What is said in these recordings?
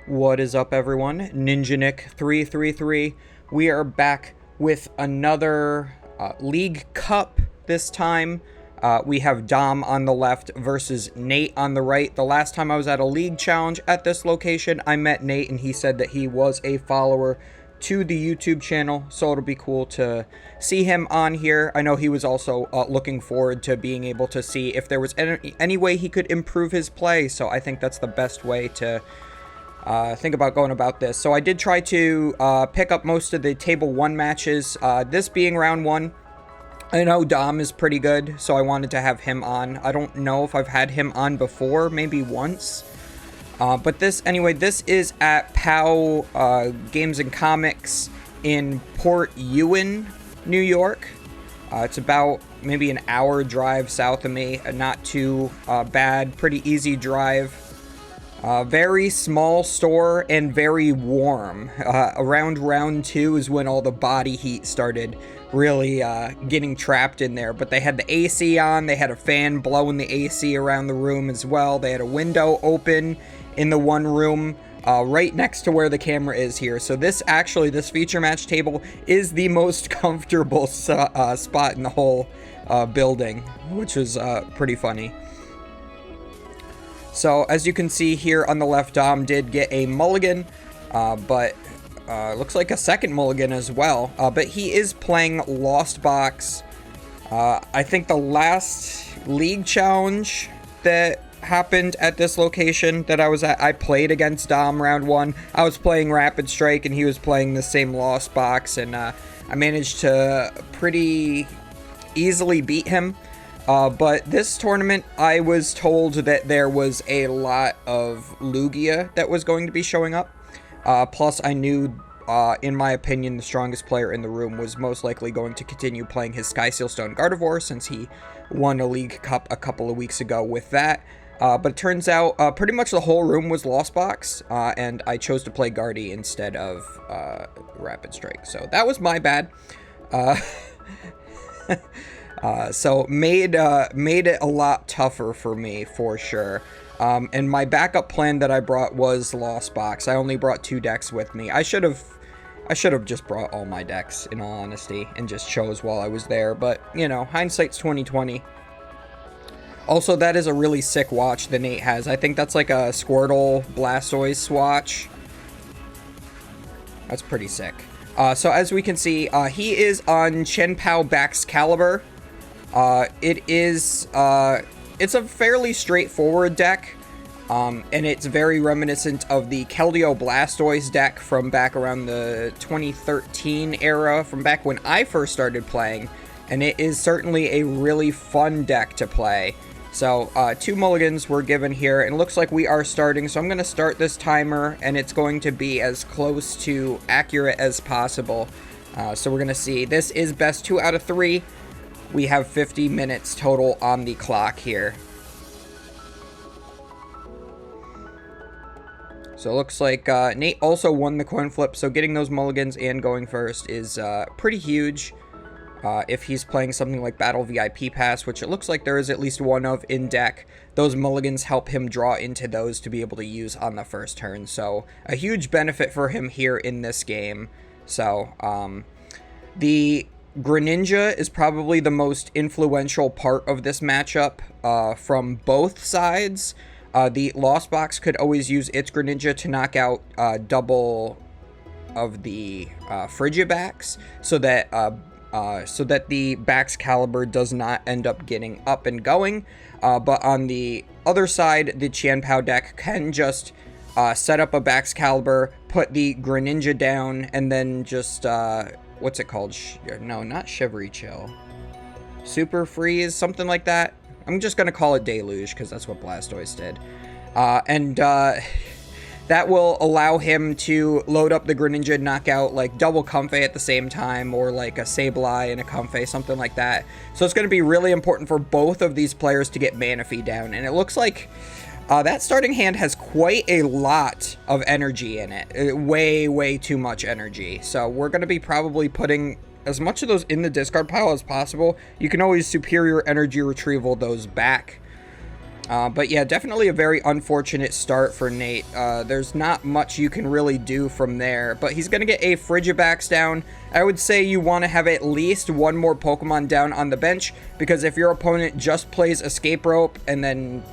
What is up, everyone? Ninja Nick 333. We are back with another League Cup this time. We have Dom on the left versus Nate on the right. The last time I was at a League Challenge at this location, I met Nate and he said that he was a follower to the YouTube channel, so it'll be cool to see him on here. I know he was also looking forward to being able to see if there was any way he could improve his play, so I think that's the best way to think about going about this. So I did try to pick up most of the Table 1 matches, this being round 1. I know Dom is pretty good, so I wanted to have him on. I don't know if I've had him on before, maybe once. But this is at POW Games and Comics in Port Ewen, New York. It's about maybe an hour drive south of me, not too bad, pretty easy drive. Very small store and very warm. Around round 2 is when all the body heat started really getting trapped in there. But they had the AC on, they had a fan blowing the AC around the room as well. They had a window open in the one room right next to where the camera is here. So this feature match table is the most comfortable spot in the whole building, which is pretty funny. So, as you can see here on the left, Dom did get a mulligan, but looks like a second mulligan as well. But he is playing Lost Box. I think the last League Challenge that happened at this location that I was at, I played against Dom round 1. I was playing Rapid Strike, and he was playing the same Lost Box, and I managed to pretty easily beat him. But this tournament, I was told that there was a lot of Lugia that was going to be showing up. Plus, I knew, in my opinion, the strongest player in the room was most likely going to continue playing his Sky Sealstone Gardevoir, since he won a League Cup a couple of weeks ago with that. But it turns out pretty much the whole room was Lost Box, and I chose to play Guardy instead of Rapid Strike. So that was my bad. So made it a lot tougher for me, for sure. And my backup plan that I brought was Lost Box. I only brought 2 decks with me. I should have just brought all my decks, in all honesty, and just chose while I was there. But, you know, hindsight's 20/20. Also, that is a really sick watch that Nate has. I think that's like a Squirtle Blastoise swatch. That's pretty sick. So as we can see, he is on Chien-Pao Baxcalibur. It's a fairly straightforward deck, and it's very reminiscent of the Keldeo Blastoise deck from back around the 2013 era, from back when I first started playing, and it is certainly a really fun deck to play. So, 2 mulligans were given here, and it looks like we are starting, so I'm going to start this timer, and it's going to be as close to accurate as possible. So we're going to see. This is best 2 out of 3. We have 50 minutes total on the clock here. So it looks like Nate also won the coin flip, so getting those mulligans and going first is pretty huge. If he's playing something like Battle VIP Pass, which it looks like there is at least one of in deck, those mulligans help him draw into those to be able to use on the first turn. So a huge benefit for him here in this game. So the Greninja is probably the most influential part of this matchup from both sides. The Lost Box could always use its Greninja to knock out double of the Frigibacks, so that the Baxcalibur does not end up getting up and going. But on the other side, the Chien-Pao deck can just set up a Baxcalibur, put the Greninja down, and then just what's it called? No, not Shivery Chill. Super Freeze, something like that. I'm just going to call it Deluge, because that's what Blastoise did. That will allow him to load up the Greninja and knock out, like, double Comfey at the same time, or, like, a Sableye and a Comfey, something like that. So it's going to be really important for both of these players to get Manaphy down. And it looks like that starting hand has quite a lot of energy in it. Way, way too much energy. So we're going to be probably putting as much of those in the discard pile as possible. You can always superior energy retrieval those back. But yeah, definitely a very unfortunate start for Nate. There's not much you can really do from there, but he's going to get a Frigibax down. I would say you want to have at least one more Pokemon down on the bench, because if your opponent just plays Escape Rope and then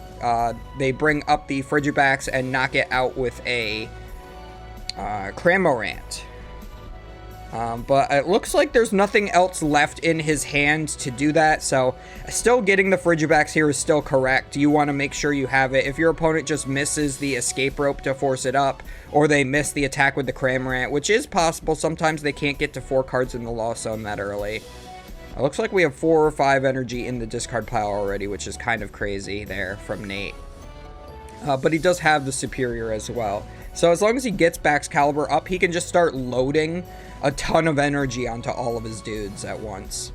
they bring up the Frigibax and knock it out with a Cramorant. But it looks like there's nothing else left in his hand to do that, so still getting the Frigibax here is still correct. You want to make sure you have it. If your opponent just misses the Escape Rope to force it up, or they miss the attack with the Cramorant, which is possible, sometimes they can't get to 4 cards in the Lost Zone that early. It looks like we have 4 or 5 energy in the discard pile already, which is kind of crazy there from Nate. But he does have the Superior as well. So as long as he gets Baxcalibur up, he can just start loading a ton of energy onto all of his dudes at once.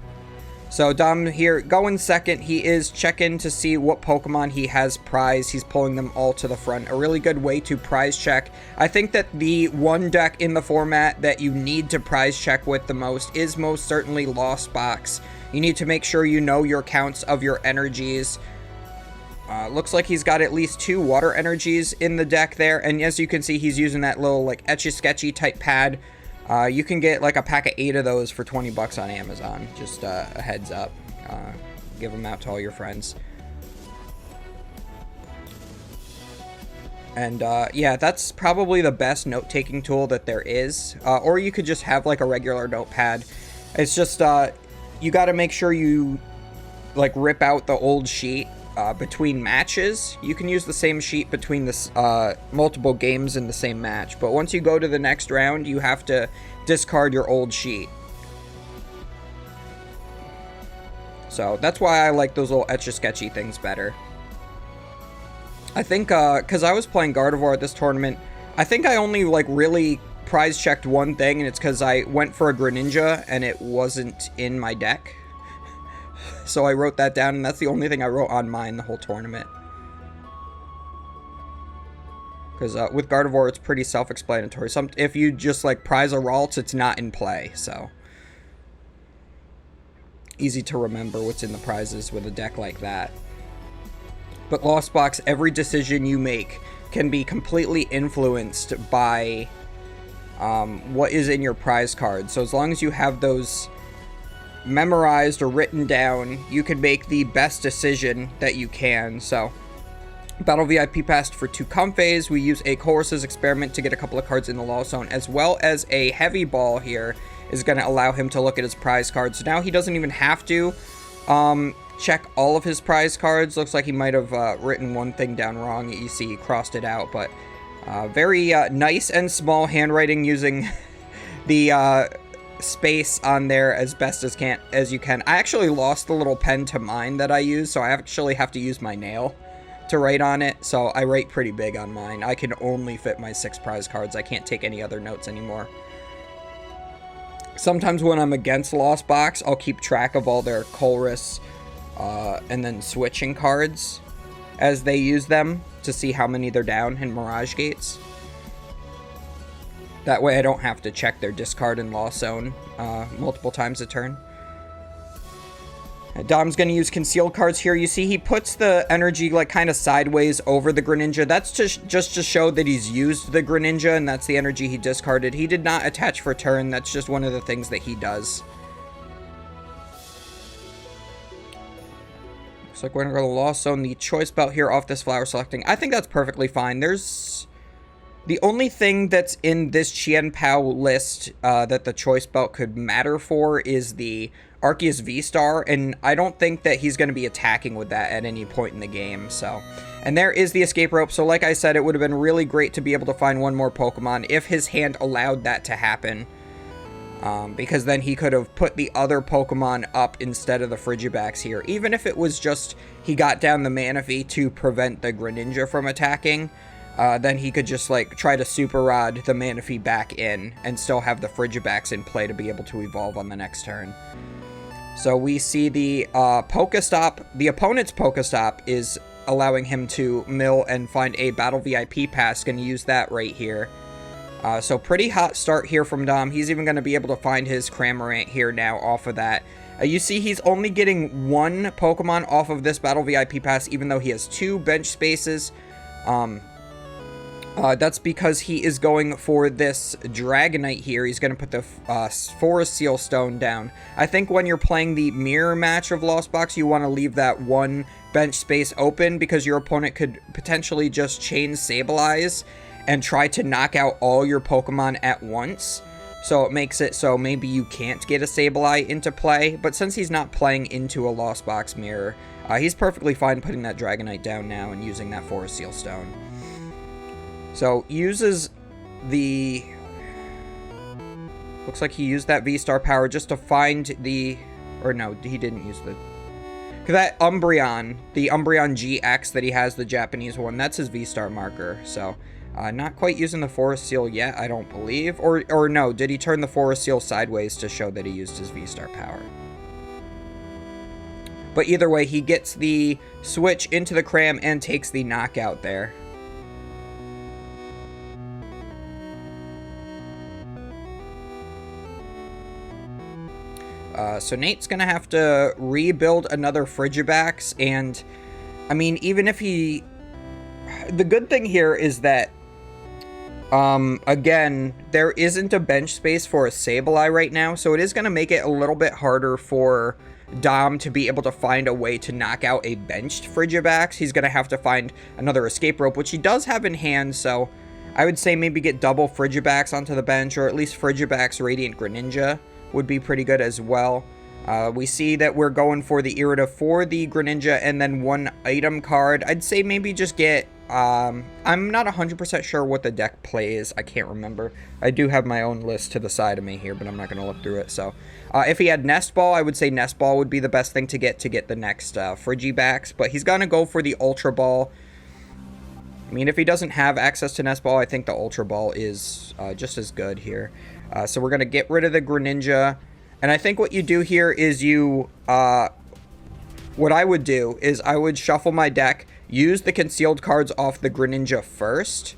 So Dom here going second. He is checking to see what Pokemon he has prized. He's pulling them all to the front. A really good way to prize check. I think that the one deck in the format that you need to prize check with the most is most certainly Lost Box. You need to make sure you know your counts of your energies. Looks like he's got at least 2 water energies in the deck there. And as you can see, he's using that little like Etch-a-Sketchy type pad. You can get like a pack of 8 of those for 20 bucks on Amazon. Just a heads up. Give them out to all your friends. And yeah, that's probably the best note-taking tool that there is. Or you could just have like a regular notepad. It's just, you got to make sure you like rip out the old sheet. Between matches. You can use the same sheet between the multiple games in the same match, but once you go to the next round, you have to discard your old sheet. So that's why I like those little Etch-a-Sketchy things better. I think, because I was playing Gardevoir at this tournament, I think I only, like, really prize checked one thing, and it's because I went for a Greninja, and it wasn't in my deck. So I wrote that down, and that's the only thing I wrote on mine the whole tournament. Because with Gardevoir, it's pretty self-explanatory. If you just, like, prize a Ralts, it's not in play, so. Easy to remember what's in the prizes with a deck like that. But Lost Box, every decision you make can be completely influenced by what is in your prize card. So as long as you have those memorized or written down, you can make the best decision that you can. So Battle VIP passed for 2 Comfeys. We use a Chorus's Experiment to get a couple of cards in the Lost Zone, as well as a Heavy Ball here is going to allow him to look at his prize cards. So now he doesn't even have to check all of his prize cards. Looks like he might have written one thing down wrong. You see he crossed it out, but very nice and small handwriting using the space on there as best as you can. I actually lost the little pen to mine that I use, so I actually have to use my nail to write on it. So I write pretty big on mine. I can only fit my 6 prize cards. I can't take any other notes anymore. Sometimes when I'm against Lost Box, I'll keep track of all their Chorus and then switching cards as they use them to see how many they're down in Mirage Gates. That way I don't have to check their discard and Lost Zone multiple times a turn. Dom's going to use concealed cards here. You see he puts the energy like kind of sideways over the Greninja. That's just to show that he's used the Greninja, and that's the energy he discarded. He did not attach for turn. That's just one of the things that he does. Looks like we're going to go to Lost Zone. The choice belt here off this flower selecting. I think that's perfectly fine. There's the only thing that's in this Chien-Pao list that the choice belt could matter for is the Arceus V-Star, and I don't think that he's going to be attacking with that at any point in the game, so. And there is the escape rope, so like I said, it would have been really great to be able to find one more Pokemon if his hand allowed that to happen, because then he could have put the other Pokemon up instead of the Frigibax here. Even if it was just he got down the Manaphy to prevent the Greninja from attacking, then he could just like try to Super Rod the Manaphy back in and still have the Frigibax in play to be able to evolve on the next turn. So we see the Pokestop, the opponent's Pokestop is allowing him to mill and find a Battle VIP pass. Going to use that right here. So pretty hot start here from Dom. He's even going to be able to find his Cramorant here now off of that. You see he's only getting one Pokemon off of this Battle VIP Pass, even though he has 2 bench spaces. That's because he is going for this Dragonite here. He's going to put the Forest Seal Stone down. I think when you're playing the mirror match of Lost Box, you want to leave that one bench space open because your opponent could potentially just chain Sableye and try to knock out all your Pokemon at once. So it makes it so maybe you can't get a Sableye into play. But since he's not playing into a Lost Box mirror, he's perfectly fine putting that Dragonite down now and using that Forest Seal Stone. So, uses the... Looks like he used that V-Star power just to find the... Or no, he didn't use the... That Umbreon, the Umbreon GX that he has, the Japanese one, that's his V-Star marker. So, not quite using the Forest Seal yet, I don't believe. Or no, did he turn the Forest Seal sideways to show that he used his V-Star power? But either way, he gets the switch into the Cram and takes the knockout there. So Nate's going to have to rebuild another Frigibax, and, I mean, even if he... The good thing here is that, again, there isn't a bench space for a Sableye right now, so it is going to make it a little bit harder for Dom to be able to find a way to knock out a benched Frigibax. He's going to have to find another Escape Rope, which he does have in hand, so I would say maybe get double Frigibax onto the bench, or at least Frigibax Radiant Greninja would be pretty good as well. We see that we're going for the Irida for the Greninja and then one item card. I'd say maybe just get... I'm not 100% sure what the deck plays. I can't remember. I do have my own list to the side of me here, but I'm not going to look through it. So, if he had Nest Ball, I would say Nest Ball would be the best thing to get the next Frigibax. But he's going to go for the Ultra Ball. I mean, if he doesn't have access to Nest Ball, I think the Ultra Ball is just as good here. So we're going to get rid of the Greninja. And I think what you do here is you... what I would do is I would shuffle my deck, use the concealed cards off the Greninja first.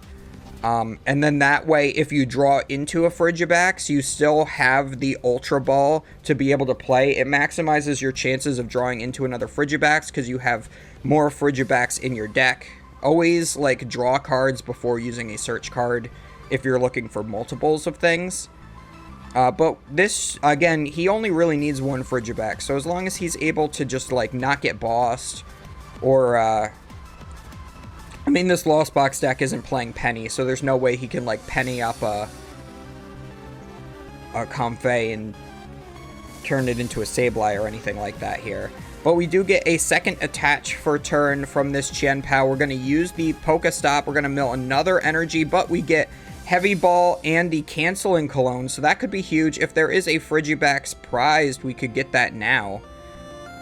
And then that way, if you draw into a Frigibax, you still have the Ultra Ball to be able to play. It maximizes your chances of drawing into another Frigibax because you have more Frigibax in your deck. Always, like, draw cards before using a search card if you're looking for multiples of things. But this, again, he only really needs one Frigibax, so as long as he's able to just, like, not get bossed, or, I mean, this Lost Box deck isn't playing Penny, so there's no way he can, like, Penny up a Comfey and turn it into a Sableye or anything like that here. But we do get a second attach for turn from this Chien-Pao. We're going to use the Pokestop. We're going to mill another energy, but we get Heavy Ball and the Canceling Cologne, so that could be huge. If there is a Frigibax prized, we could get that now.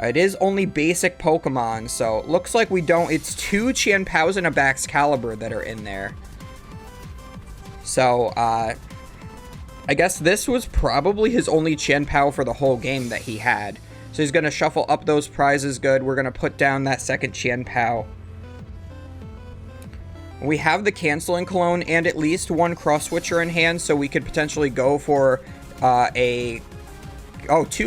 It is only basic Pokemon, so looks like we don't... It's 2 Chien-Paos and a Baxcalibur that are in there. So, I guess this was probably his only Chien-Pao for the whole game that he had. So he's going to shuffle up those prizes good. We're going to put down that second Chien-Pao. We have the Canceling Cologne and at least one Cross Switcher in hand, so we could potentially go for two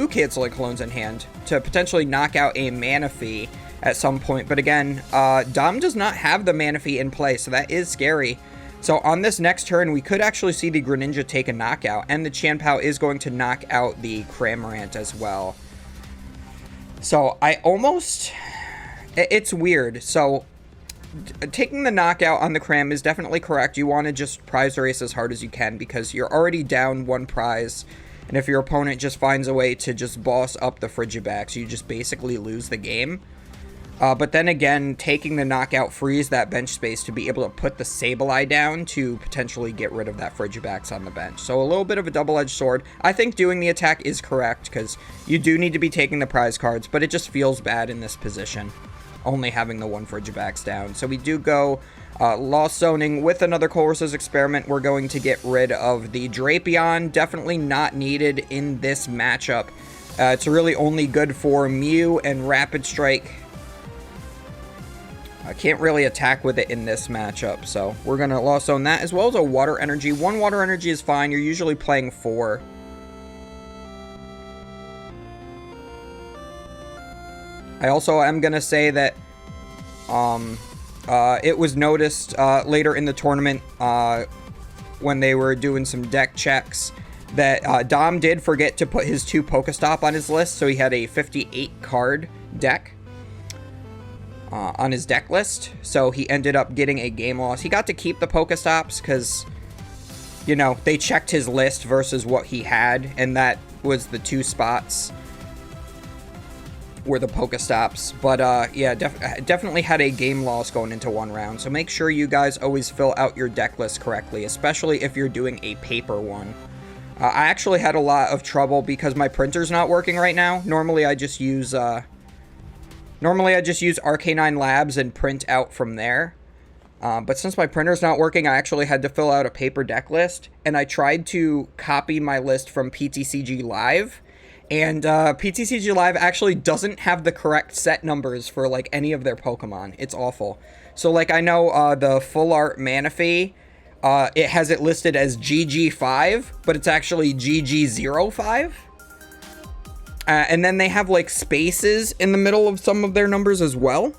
Canceling Colognes in hand to potentially knock out a Manaphy at some point. But again, Dom does not have the Manaphy in play, so that is scary. So on this next turn, we could actually see the Greninja take a knockout, and the Chien-Pao is going to knock out the Cramorant as well. So I almost... It's weird. So taking the knockout on the Cram is definitely correct. You want to just prize race as hard as you can because you're already down one prize. And if your opponent just finds a way to just boss up the Frigibax, you just basically lose the game. But then again, taking the knockout frees that bench space to be able to put the Sableye down to potentially get rid of that Frigibax on the bench. So a little bit of a double-edged sword. I think doing the attack is correct because you do need to be taking the prize cards, but it just feels bad in this position, only having the one Frigibax down. So we do go Lost Zoning with another Colress's Experiment. We're going to get rid of the Drapion. Definitely not needed in this matchup. It's really only good for Mew and Rapid Strike. I can't really attack with it in this matchup, so we're going to Lost Zone that, as well as a Water Energy. One Water Energy is fine. You're usually playing 4. I also am going to say that it was noticed later in the tournament when they were doing some deck checks that Dom did forget to put his 2 Pokestop on his list, so he had a 58 card deck on his deck list, so he ended up getting a game loss. He got to keep the Pokestops because, you know, they checked his list versus what he had, and that was the 2 spots were the Pokestops. But yeah, definitely had a game loss going into 1 round, so make sure you guys always fill out your deck list correctly, especially if you're doing a paper one. I actually had a lot of trouble because my printer's not working right now. Normally I just use Arcanine Labs and print out from there. But since my printer's not working, I actually had to fill out a paper deck list. And I tried to copy my list from PTCG Live. And PTCG Live actually doesn't have the correct set numbers for, like, any of their Pokemon. It's awful. So, like, I know the Full Art Manaphy, it has it listed as GG5, but it's actually GG05. And then they have, like, spaces in the middle of some of their numbers as well.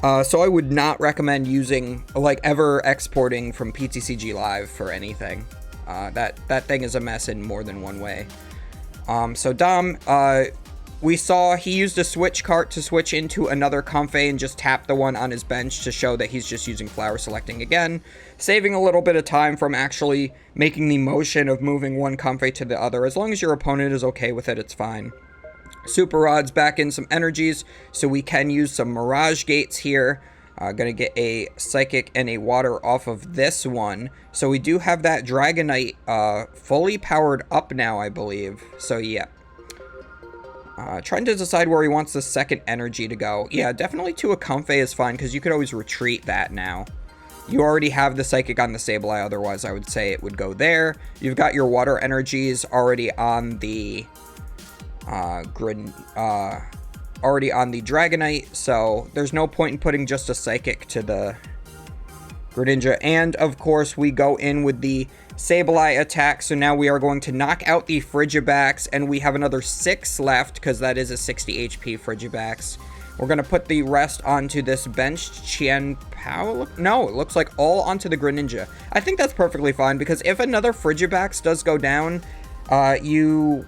So I would not recommend using, like, ever exporting from PTCG Live for anything. That thing is a mess in more than one way. So Dom, we saw he used a switch cart to switch into another Comfey and just tap the one on his bench to show that he's just using flower selecting again, saving a little bit of time from actually making the motion of moving one Comfey to the other. As long as your opponent is okay with it, it's fine. Super Rod's back in some energies, so we can use some Mirage Gates here. Gonna get a Psychic and a Water off of this one. So we do have that Dragonite fully powered up now, I believe. So yeah. Trying to decide where he wants the second energy to go. Yeah, definitely to a Comfey is fine, because you could always retreat that now. You already have the Psychic on the Sableye, otherwise I would say it would go there. You've got your Water energies already on the Dragonite, so there's no point in putting just a Psychic to the Greninja. And of course we go in with the Sableye attack, so now we are going to knock out the Frigibax, and we have another 6 left because that is a 60 HP Frigibax. We're going to put the rest onto this benched Chien-Pao. No, it looks like all onto the Greninja. I think that's perfectly fine, because if another Frigibax does go down, you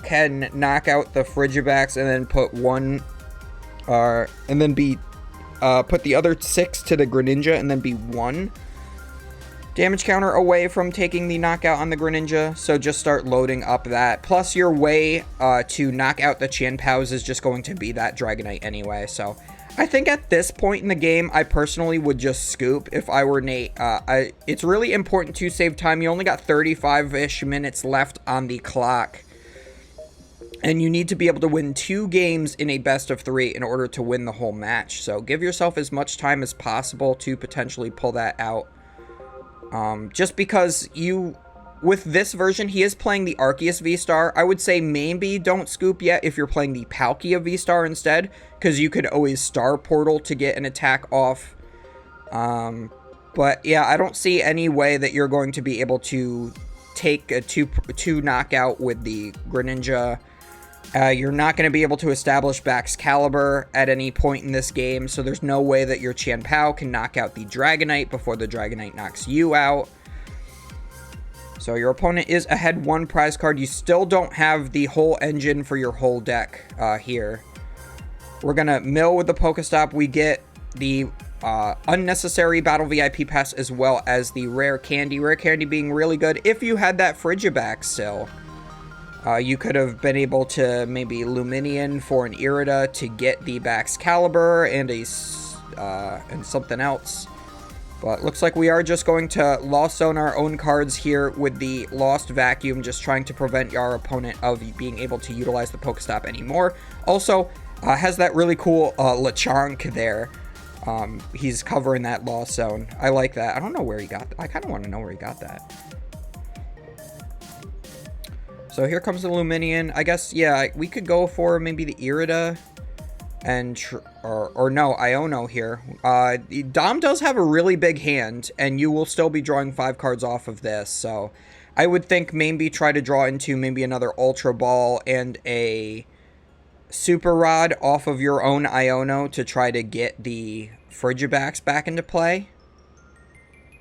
can knock out the Frigibax and then put one, and then put the other 6 to the Greninja and then be 1 damage counter away from taking the knockout on the Greninja. So just start loading up that. Plus your way to knock out the Chien-Paos is just going to be that Dragonite anyway. So I think at this point in the game, I personally would just scoop if I were Nate. It's really important to save time. You only got 35-ish minutes left on the clock. And you need to be able to win 2 games in a best of 3 in order to win the whole match. So give yourself as much time as possible to potentially pull that out. Just because with this version, he is playing the Arceus V-Star. I would say maybe don't scoop yet if you're playing the Palkia V-Star instead, because you could always Star Portal to get an attack off. But yeah, I don't see any way that you're going to be able to take a 2 knockout with the Greninja. You're not going to be able to establish Baxcalibur at any point in this game, so there's no way that your Chien-Pao can knock out the Dragonite before the Dragonite knocks you out. So your opponent is ahead 1 prize card. You still don't have the whole engine for your whole deck here. We're going to mill with the Pokestop. We get the unnecessary Battle VIP Pass as well as the Rare Candy. Rare Candy being really good if you had that Frigibax still. You could have been able to maybe Luminion for an Irida to get the Baxcalibur and something else. But looks like we are just going to Lost Zone our own cards here with the Lost Vacuum, just trying to prevent our opponent of being able to utilize the Pokestop anymore. Also, has that really cool Lechonk there. He's covering that Lost Zone. I like that. I don't know where he got that. I kind of want to know where he got that. So here comes the Luminion. I guess, yeah, we could go for maybe the Irida and, or no, Iono here. Dom does have a really big hand, and you will still be drawing 5 cards off of this. So I would think maybe try to draw into maybe another Ultra Ball and a Super Rod off of your own Iono to try to get the Frigibax back into play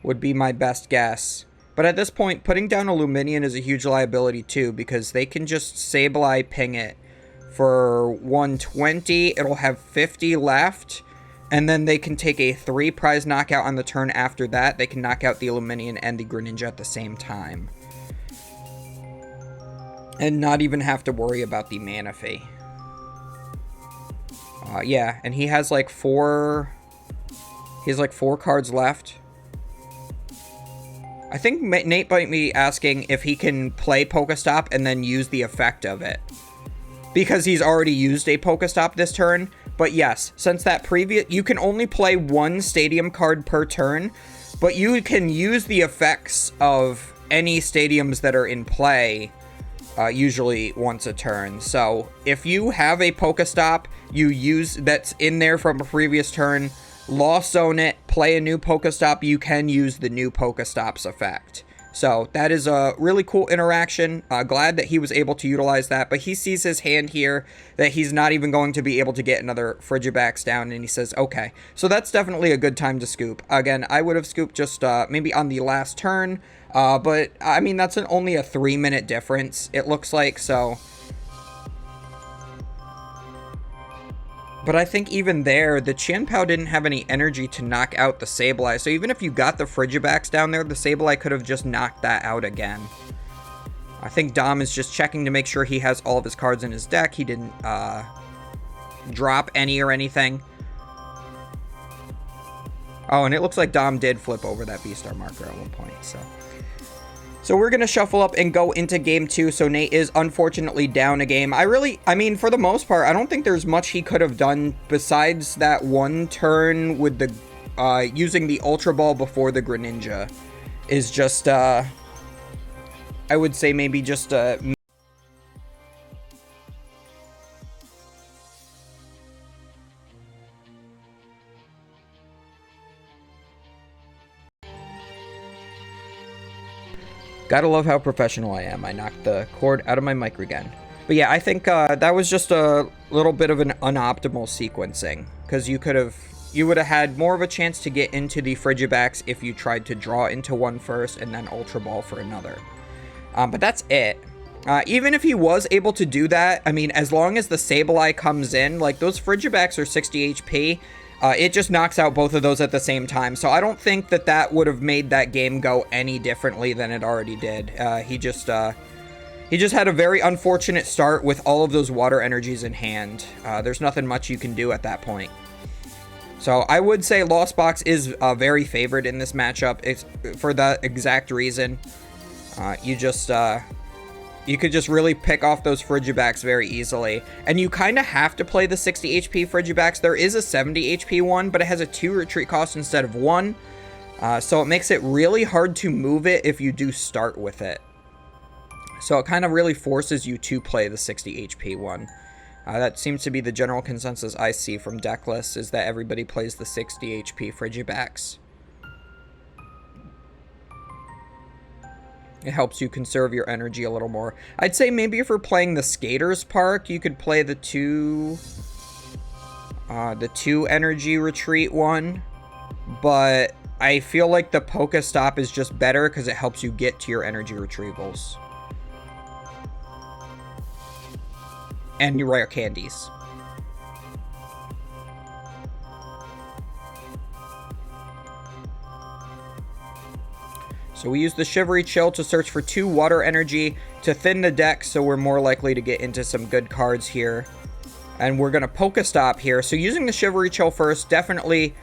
would be my best guess. But at this point, putting down a Luminion is a huge liability too, because they can just Sableye ping it for 120. It'll have 50 left, and then they can take a 3-prize knockout on the turn after that. They can knock out the Luminion and the Greninja at the same time, and not even have to worry about the mana fee. Yeah, and he has like 4 cards left. I think Nate might be asking if he can play Pokestop and then use the effect of it, because he's already used a Pokestop this turn. But yes, since that previous, you can only play 1 Stadium card per turn, but you can use the effects of any stadiums that are in play usually once a turn. So if you have a Pokestop you use that's in there from a previous turn, Lost Zone it, play a new Pokestop, you can use the new Pokestop's effect. So that is a really cool interaction. Glad that he was able to utilize that, but he sees his hand here that he's not even going to be able to get another Frigibax down, and he says, okay. So that's definitely a good time to scoop. Again, I would have scooped just maybe on the last turn, but I mean, that's only a 3-minute difference, it looks like, so. But I think even there, the Chien-Pao didn't have any energy to knock out the Sableye. So even if you got the Frigibax down there, the Sableye could have just knocked that out again. I think Dom is just checking to make sure he has all of his cards in his deck. He didn't drop any or anything. Oh, and it looks like Dom did flip over that Beastar marker at one point, So we're going to shuffle up and go into game 2. So Nate is unfortunately down a game. I mean, for the most part, I don't think there's much he could have done besides that one turn with the using the Ultra Ball before the Greninja is just, I would say maybe just gotta love how professional I am. I knocked the cord out of my mic again. But yeah, I think that was just a little bit of an unoptimal sequencing, because you would have had more of a chance to get into the Frigibax if you tried to draw into one first and then Ultra Ball for another. But that's it. Even if he was able to do that, I mean, as long as the Sableye comes in, like, those Frigibax are 60 HP, it just knocks out both of those at the same time. So I don't think that that would have made that game go any differently than it already did. He just had a very unfortunate start with all of those water energies in hand. There's nothing much you can do at that point. So I would say Lost Box is very favored in this matchup. It's for that exact reason. You could just really pick off those Frigibax very easily. And you kind of have to play the 60 HP Frigibax. There is a 70 HP one, but it has a 2 retreat cost instead of 1. So it makes it really hard to move it if you do start with it. So it kind of really forces you to play the 60 HP one. That seems to be the general consensus I see from deck lists, is that everybody plays the 60 HP Frigibax. It helps you conserve your energy a little more. I'd say maybe if you're playing the Skaters Park, you could play the 2 energy retreat one. But I feel like the Pokestop is just better because it helps you get to your energy retrievals. And your rare candies. So we use the Shivery Chill to search for 2 water energy to thin the deck, so we're more likely to get into some good cards here. And we're going to Pokestop here. So using the Shivery Chill first, definitely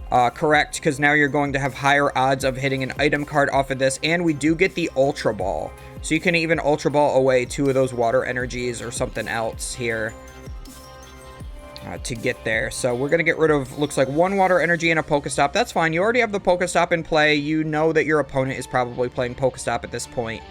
correct, because now you're going to have higher odds of hitting an item card off of this. And we do get the Ultra Ball. So you can even Ultra Ball away 2 of those water energies or something else here to get there. So we're going to get rid of, looks like 1 water energy and a Pokestop. That's fine. You already have the Pokestop in play. You know that your opponent is probably playing Pokestop at this point.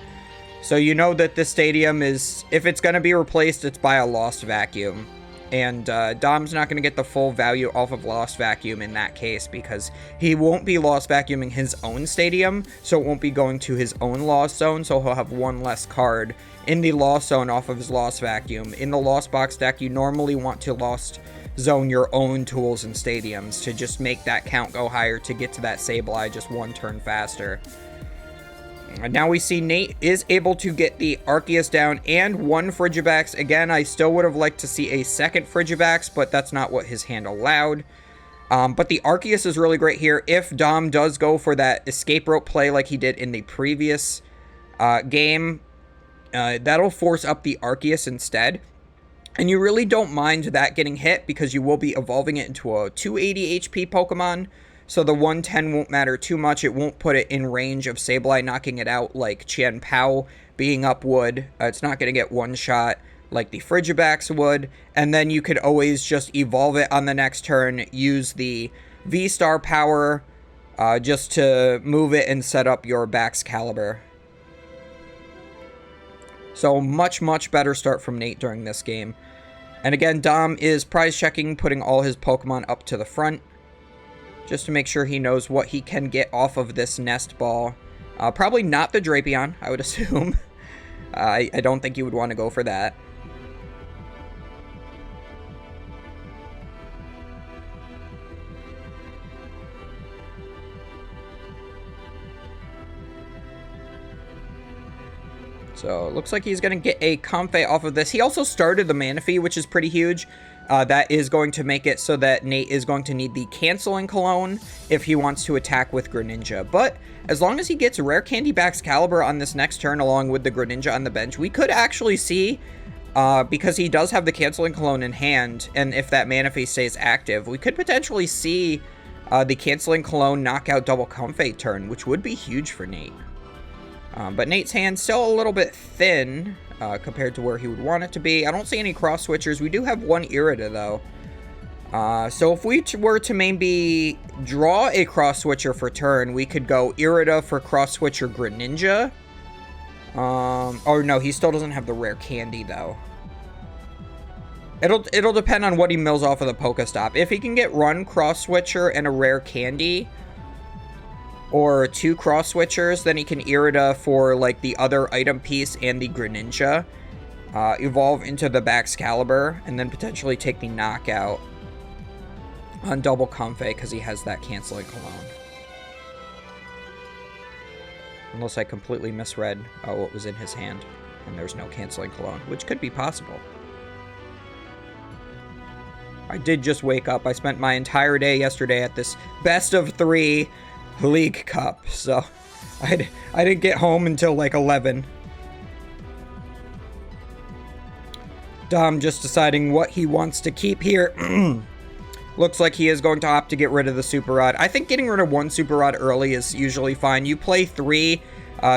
So you know that this stadium is, if it's going to be replaced, it's by a Lost Vacuum. and Dom's not going to get the full value off of Lost Vacuum in that case, because he won't be Lost Vacuuming his own stadium, so it won't be going to his own Lost Zone, so he'll have one less card in the Lost Zone off of his Lost Vacuum. In the Lost Box deck, you normally want to Lost Zone your own tools and stadiums to just make that count go higher to get to that Sableye just one turn faster. And now we see Nate is able to get the Arceus down and one Frigibax. Again, I still would have liked to see a second Frigibax, but that's not what his hand allowed. But the Arceus is really great here. If Dom does go for that escape rope play like he did in the previous game, that'll force up the Arceus instead. And you really don't mind that getting hit because you will be evolving it into a 280 HP Pokemon. So the 110 won't matter too much. It won't put it in range of Sableye knocking it out like Chien-Pao being up would. It's not going to get one shot like the Frigibax would. And then you could always just evolve it on the next turn. Use the V-Star power just to move it and set up your Baxcalibur. So much, much better start from Nate during this game. And again, Dom is prize checking, putting all his Pokemon up to the front, just to make sure he knows what he can get off of this Nest Ball. Probably not the Drapion, I would assume. I don't think you would want to go for that. So it looks like he's going to get a Comfey off of this. He also started the Manaphy, which is pretty huge. That is going to make it so that Nate is going to need the Canceling Cologne if he wants to attack with Greninja. But as long as he gets Rare Candy Baxcalibur on this next turn along with the Greninja on the bench, we could actually see, because he does have the Canceling Cologne in hand, and if that Manaphy stays active, we could potentially see the Canceling Cologne knock out double Comfey turn, which would be huge for Nate. But Nate's hand's still a little bit thin compared to where he would want it to be. I don't see any cross switchers. We do have one Irida, though. So if we were to maybe draw a cross switcher for turn, we could go Irida for cross switcher Greninja. Oh, no, he still doesn't have the rare candy, though. It'll depend on what he mills off of the Pokestop. If he can get Run, cross switcher, and a rare candy, or two cross switchers, then he can Irida for like the other item piece and the Greninja, evolve into the Baxcalibur, and then potentially take the knockout on double Comfey because he has that Canceling Cologne. Unless I completely misread what was in his hand and there's no Canceling Cologne, which could be possible. I did just wake up. I spent my entire day yesterday at this best of 3 League Cup, so I didn't get home until like 11. Dom just deciding what he wants to keep here. Looks like he is going to opt to get rid of the Super Rod. I think getting rid of 1 Super Rod early is usually fine. You play 3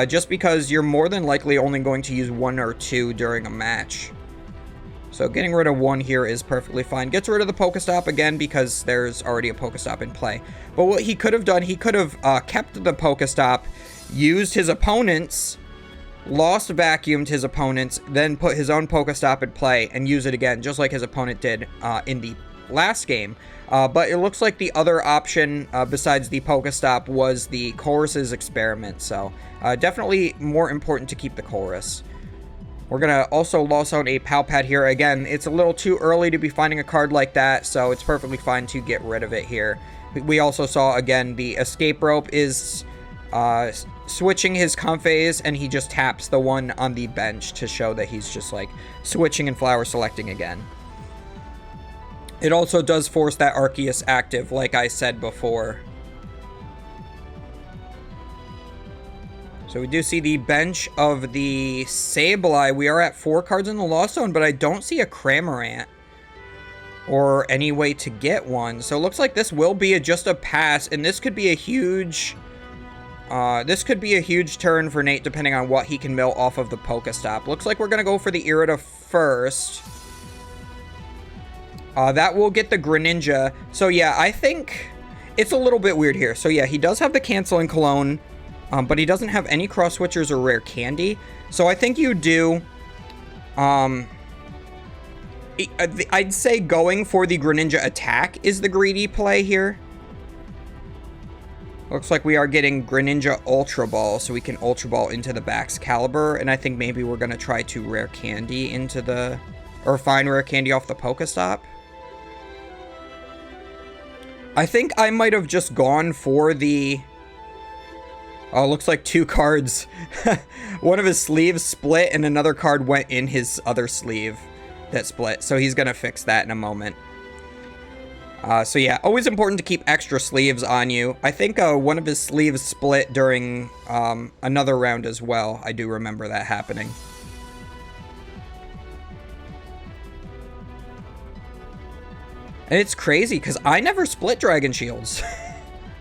just because you're more than likely only going to use 1 or 2 during a match. So getting rid of 1 here is perfectly fine. Gets rid of the Pokestop again because there's already a Pokestop in play. But what he could have done, he could have kept the Pokestop, used his opponent's, lost vacuumed his opponent's, then put his own Pokestop in play and use it again, just like his opponent did in the last game. But it looks like the other option besides the Pokestop was the Chorus's Experiment. So definitely more important to keep the Chorus. We're going to also loss out a POW Pad here. Again, it's a little too early to be finding a card like that, so it's perfectly fine to get rid of it here. We also saw, again, the Escape Rope is switching his Comfeys, and he just taps the one on the bench to show that he's just, like, switching and flower selecting again. It also does force that Arceus active, like I said before. So we do see the bench of the Sableye. We are at 4 cards in the Lost Zone, but I don't see a Cramorant or any way to get one. So it looks like this will be just a pass, and this could be a huge turn for Nate depending on what he can mill off of the Pokestop. Looks like we're going to go for the Irida first. That will get the Greninja. So yeah, I think it's a little bit weird here. So yeah, he does have the Canceling Cologne. But he doesn't have any cross switchers or rare candy. So I think you do I'd say going for the Greninja attack is the greedy play here. Looks like we are getting Greninja Ultra Ball, so we can Ultra Ball into the Baxcalibur, and I think maybe we're going to try to Rare Candy into the... or find Rare Candy off the Pokestop. I think I might have just gone for the... oh, looks like 2 cards. One of his sleeves split, and another card went in his other sleeve that split, so he's going to fix that in a moment. So yeah, always important to keep extra sleeves on you. I think one of his sleeves split during another round as well. I do remember that happening. And it's crazy because I never split Dragon Shields.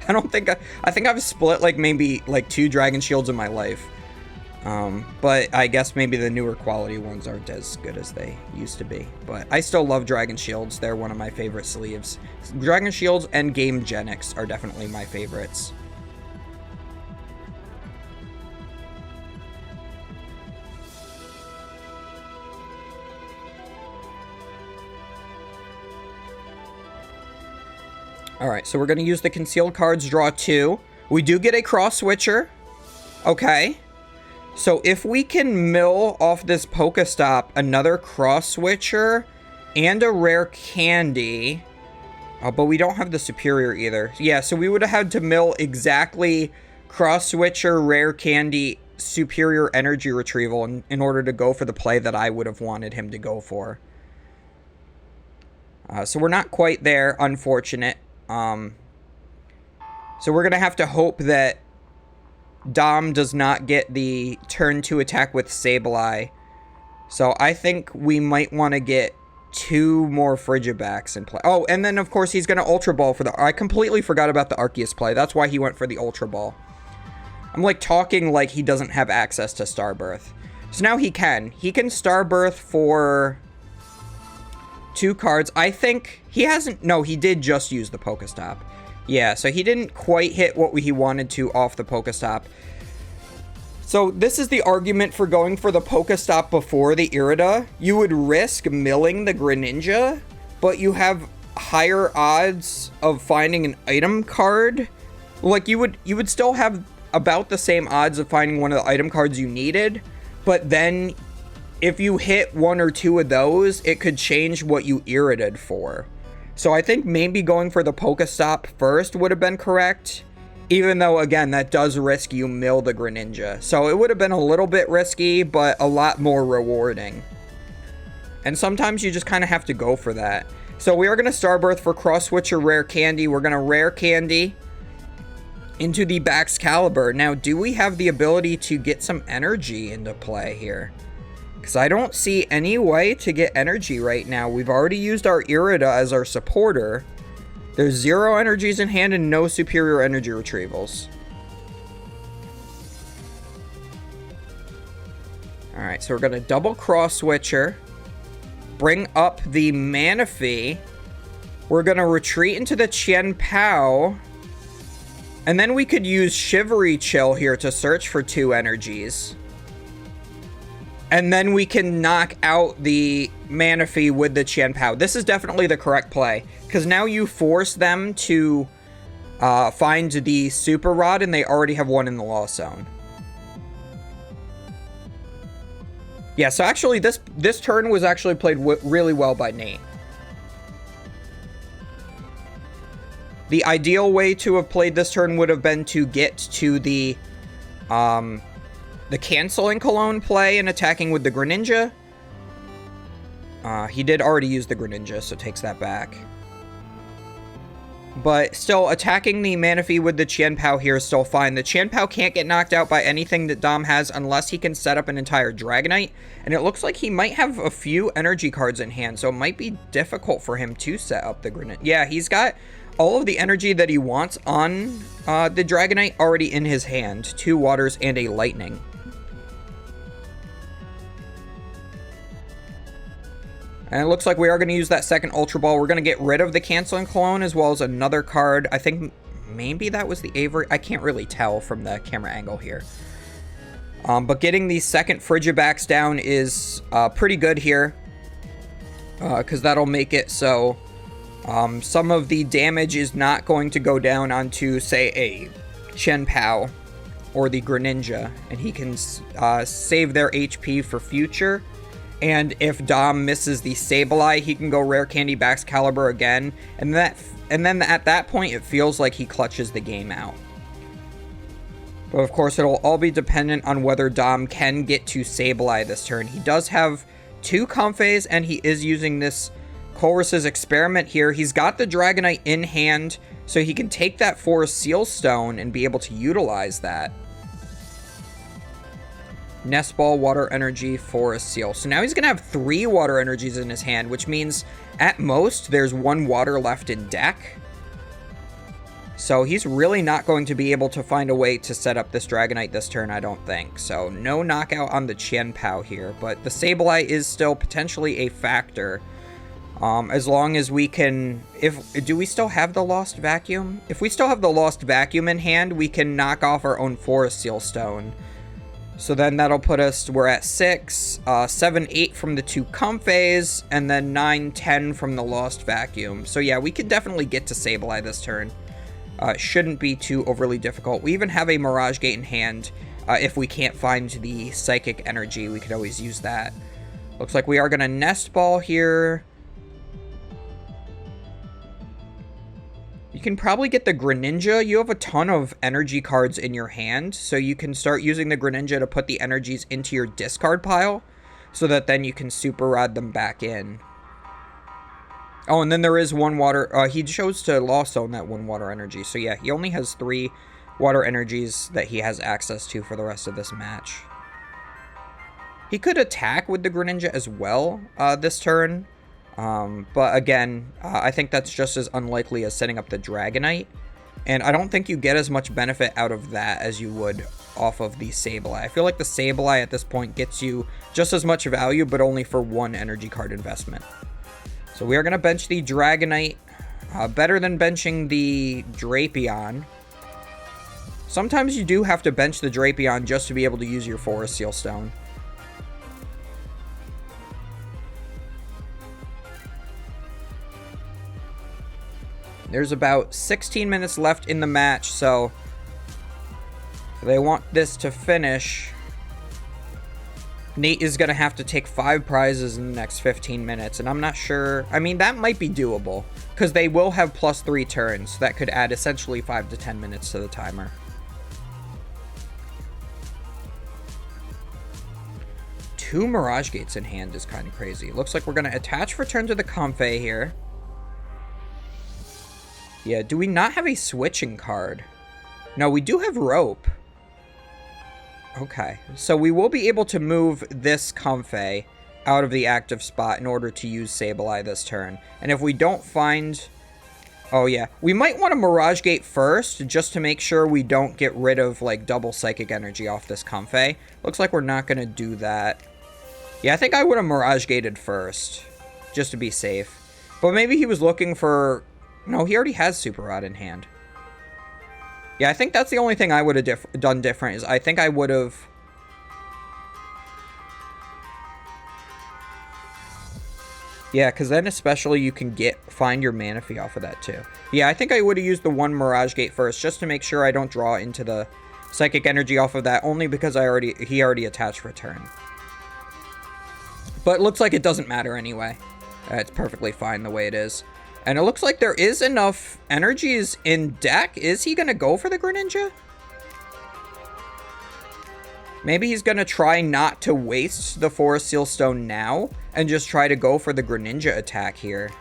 I don't think I think I've split like maybe like 2 Dragon Shields in my life. But I guess maybe the newer quality ones aren't as good as they used to be. But I still love Dragon Shields. They're one of my favorite sleeves. Dragon Shields and Game Genix are definitely my favorites. Alright, so we're going to use the concealed cards, draw 2. We do get a cross switcher. Okay. So if we can mill off this Pokestop another cross switcher and a rare candy, but we don't have the superior either. Yeah, so we would have had to mill exactly cross switcher, rare candy, superior energy retrieval in order to go for the play that I would have wanted him to go for. So we're not quite there, unfortunate. So we're going to have to hope that Dom does not get the turn 2 attack with Sableye. So I think we might want to get 2 more Frigibacks in play. Oh, and then of course he's going to Ultra Ball for the... I completely forgot about the Arceus play. That's why he went for the Ultra Ball. I'm like talking like he doesn't have access to Starbirth. So now he can. He can Starbirth for 2 cards. I think he hasn't... no, he did just use the Pokestop. Yeah, so he didn't quite hit what he wanted to off the Pokestop. So this is the argument for going for the Pokestop before the Irida. You would risk milling the Greninja, but you have higher odds of finding an item card. Like you would still have about the same odds of finding one of the item cards you needed, but then if you hit 1 or 2 of those, it could change what you Irida'd for. So I think maybe going for the Pokestop first would have been correct, even though, again, that does risk you mill the Greninja. So it would have been a little bit risky, but a lot more rewarding. And sometimes you just kind of have to go for that. So we are going to Starbirth for Cross Switcher Rare Candy. We're going to Rare Candy into the Baxcalibur. Now, do we have the ability to get some energy into play here? Because I don't see any way to get energy right now. We've already used our Irida as our supporter. There's 0 energies in hand and no superior energy retrievals. Alright, so we're going to double Cross Switcher. Bring up the Manaphy. We're going to retreat into the Chien-Pao. And then we could use Shivery Chill here to search for 2 energies. And then we can knock out the Manaphy with the Chien-Pao. This is definitely the correct play. Because now you force them to find the Super Rod, and they already have one in the Lost Zone. Yeah, so actually this turn was actually played really well by Nate. The ideal way to have played this turn would have been to get to the canceling Cologne play and attacking with the Greninja. He did already use the Greninja, so takes that back. But still, attacking the Manaphy with the Chien-Pao here is still fine. The Chien-Pao can't get knocked out by anything that Dom has unless he can set up an entire Dragonite. And it looks like he might have a few energy cards in hand, so it might be difficult for him to set up the Greninja. Yeah, he's got all of the energy that he wants on the Dragonite already in his hand. 2 waters and a lightning. And it looks like we are going to use that second Ultra Ball. We're going to get rid of the Canceling Cologne as well as another card. I think maybe that was the Avery. I can't really tell from the camera angle here. But getting the second Frigibacks down is pretty good here. because that'll make it so some of the damage is not going to go down onto, say, a Chien-Pao or the Greninja, and he can save their HP for future. And if Dom misses the Sableye, he can go Rare Candy Baxcalibur again, and then at that point it feels like he clutches the game out. But of course it'll all be dependent on whether Dom can get to Sableye this turn. He does have 2 Comfeys, and he is using this Colress's Experiment here. He's got the Dragonite in hand, so he can take that Forest Seal Stone and be able to utilize that. Nest Ball, Water Energy, Forest Seal. So now he's going to have 3 Water Energies in his hand, which means at most there's 1 Water left in deck. So he's really not going to be able to find a way to set up this Dragonite this turn, I don't think. So no knockout on the Chien-Pao here, but the Sableye is still potentially a factor. As long as we can... Do we still have the Lost Vacuum? If we still have the Lost Vacuum in hand, we can knock off our own Forest Seal Stone. So then that'll put us... We're at 6, 7, 8 from the 2 Comfeys, and then 9, 10 from the Lost Vacuum. So yeah, we could definitely get to Sableye this turn. Shouldn't be too overly difficult. We even have a Mirage Gate in hand. If we can't find the Psychic Energy, we could always use that. Looks like we are going to Nest Ball here. You can probably get the Greninja. You have a ton of energy cards in your hand, so you can start using the Greninja to put the energies into your discard pile, so that then you can Super Rod them back in. Oh, and then there is 1 water. He chose to Lost Zone that 1 water energy, so yeah, he only has 3 water energies that he has access to for the rest of this match. He could attack with the Greninja as well this turn. But again, I think that's just as unlikely as setting up the Dragonite. And I don't think you get as much benefit out of that as you would off of the Sableye. I feel like the Sableye at this point gets you just as much value, but only for 1 energy card investment. So we are going to bench the Dragonite. Better than benching the Drapion. Sometimes you do have to bench the Drapion just to be able to use your Forest Seal Stone. There's about 16 minutes left in the match, so if they want this to finish, Nate is going to have to take 5 prizes in the next 15 minutes, and I'm not sure. I mean, that might be doable, because they will have +3 turns. That could add essentially 5 to 10 minutes to the timer. Two Mirage Gates in hand is kind of crazy. Looks like we're going to attach return to the Comfey here. Yeah, do we not have a switching card? No, we do have Rope. Okay, so we will be able to move this Comfey out of the active spot in order to use Sableye this turn. And if we don't find... Oh, yeah. We might want to Mirage Gate first, just to make sure we don't get rid of, like, double Psychic Energy off this Comfey. Looks like we're not going to do that. Yeah, I think I would have Mirage Gated first, just to be safe. But maybe he was looking for... No, he already has Super Rod in hand. Yeah, I think that's the only thing I would have done different, is I think I would have... Yeah, because then especially you can find your Manaphy off of that too. Yeah, I think I would have used the 1 Mirage Gate first, just to make sure I don't draw into the Psychic Energy off of that, only because he already attached return. But it looks like it doesn't matter anyway. It's perfectly fine the way it is. And it looks like there is enough energies in deck. Is he going to go for the Greninja? Maybe he's going to try not to waste the Forest Seal Stone now and just try to go for the Greninja attack here.